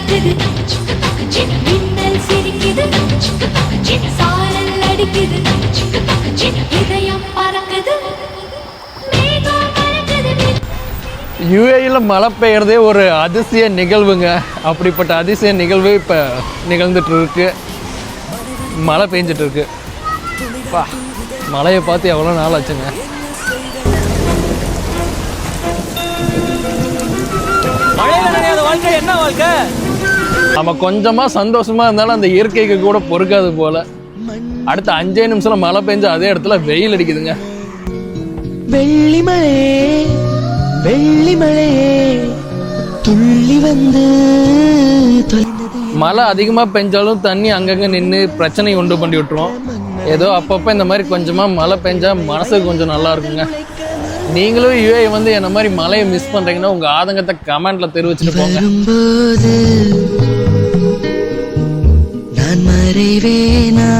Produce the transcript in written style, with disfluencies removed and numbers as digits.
பறக்குது மின்னல் சிரிக்குது சாரல் அடிக்குது இதயம் பறக்குது மேகம் பறக்குது. யுஏஇல மழை பெய்யறதே ஒரு அதிசய நிகழ்வுங்க. அப்படிப்பட்ட அதிசய நிகழ்வு இப்போ நிகழ்ந்துட்டு இருக்கு. மழை பெஞ்சிட்டு இருக்கு. மழையை பார்த்து எவ்வளோ நாள் ஆச்சுங்க. என்ன வாழ்க்கை? நம்ம கொஞ்சமா சந்தோஷமா இருந்தாலும் அந்த இயற்கைக்கு கூட பொறுக்காது போல. அடுத்த 5 நிமிஷம் மழை பெஞ்சு அதே இடத்துல வெயில் அடிக்குதுங்க. வெள்ளிமலை வெள்ளிமலை துள்ளி வந்து மழை அதிகமாக பெஞ்சாலும் தண்ணி அங்கங்கே நின்று பிரச்சனை உண்டு பண்ணி விட்டுரும். ஏதோ அப்பப்போ இந்த மாதிரி கொஞ்சமாக மழை பெஞ்சா மனசுக்கு கொஞ்சம் நல்லா இருக்குங்க. நீங்களும் யுஏ வந்து என்ன மாதிரி மழையை மிஸ் பண்ணுறீங்கன்னா உங்கள் ஆதங்கத்தை கமெண்ட்ல தெரிவிச்சுட்டு போங்க. நான் மறைவேனா